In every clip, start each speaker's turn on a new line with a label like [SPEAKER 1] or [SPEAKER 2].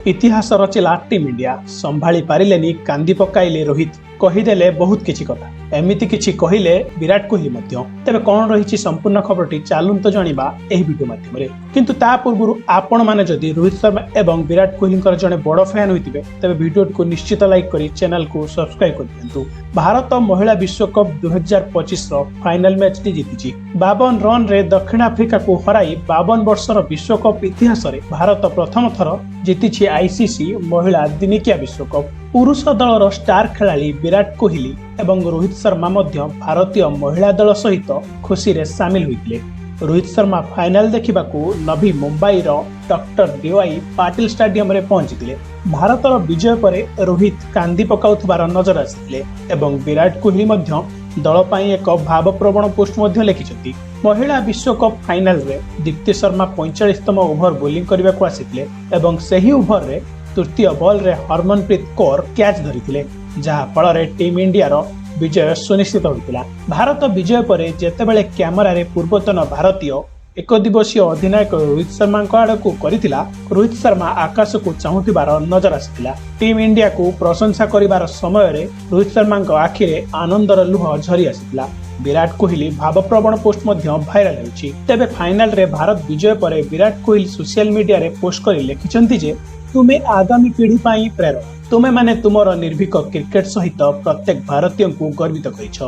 [SPEAKER 1] इतिहास रचिला team India संभाली पारिलेनी कांदी पकाइले रोहित कहीदेले बहुत किछि कथा एमिति किछि कहिले विराट कोहली मध्य तेबे कोन रहिछि संपूर्ण खबरटी चालुन तो जानिबा एही वीडियो माध्यम रे किंतु ता पूर्व आपण माने जदि रोहित शर्मा एवं विराट कोहली जने बड़ फैन होइतिबे तेबे वीडियो को निश्चित लाइक करी चैनल को सब्सक्राइब कर दियंतु। भारत महिला विश्व कप 2025 रो फाइनल मैच टी जीतिछि 52 रन रे दक्षिण आफ्रिका को हराई 52 वर्षर विश्व कप इतिहास रे भारत प्रथम थर जीतिछि आईसीसी महिला दिनिकिया विश्व कप। पुरुष दलर स्टार खेलाड़ी विराट कोहली एवं रोहित शर्मा मध्य भारतीय महिला दल सहित खुशी रे शामिल होइतिले। रोहित शर्मा फाइनल देखिबाकू नवी मुंबई रो डॉक्टर डीवाई पाटिल स्टेडियम रे पहुंचीतिले। भारतर विजय परे रोहित कांदी पकाउथबार नजर आसितिले एवं विराट कोहली मध्य दल पई एक भावप्रवण पोस्ट मध्य लिखिछथि। महिला विश्व कप फाइनल रे दीप्ति शर्मा 45तम ओभर बोलिंग करबा को आसितिले एवं सही ओभर रे तृतीय बॉल रे हरमनप्रीत कौर कैच धरिथिले जहा फल रे टीम इंडिया रो विजय सुनिश्चित होइतिला। भारत विजय परे जेतेबेले कैमरा रे पूर्वतन भारतीय एक दिवसीय अधिनायक रोहित शर्मा आड़कू करथिला रोहित शर्मा आकाश को चाहुथिबार नजर आसितिला। टीम इंडिया को प्रशंसा करिबार समय रे रोहित शर्मा आखिरे आनंदर लुह झरी आसितिला। विराट कोहली भावप्रवण पोस्ट मध्य भाइराल होइछि। तेबे फाइनल रे भारत विजय परे विराट कोहली सोशल मीडिया रे पोस्ट करि लिखिछन्ति जे तुमे आगामी पीढ़ी पाई प्रेरणा तुमे माने तुमर निर्भीक क्रिकेट सहित प्रत्येक भारतीय को गर्वित करिछ।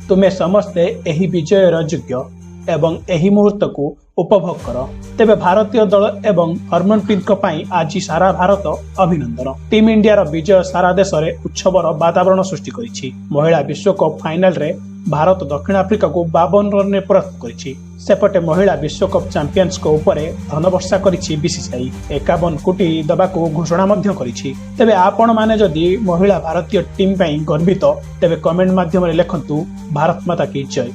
[SPEAKER 1] तुमे समस्ते एही विजयर योग्य एवं एही मुहूर्त को उपभोग कर। तेबे भारतीय दल एवं हरमनप्रीत पई आज सारा भारत अभिनंदन। टीम इंडिया रो विजय सारा देश रे उत्सवर वातावरण सृष्टि करिछि। महिला विश्व कप फाइनल रे भारत दक्षिण आफ्रिका को 52 रन रे परास्त करिछि। सेपटे महिला विश्व कप चैंपियंस को ऊपर धनवर्षा करिछि बीसीसीआई 51 कोटी दबा को घोषणा मध्य करिछि। तेबे आपण माने जदि महिला भारतीय टीम पई गर्वित तेबे कमेंट माध्यम रे लिखंतु भारत माता की जय।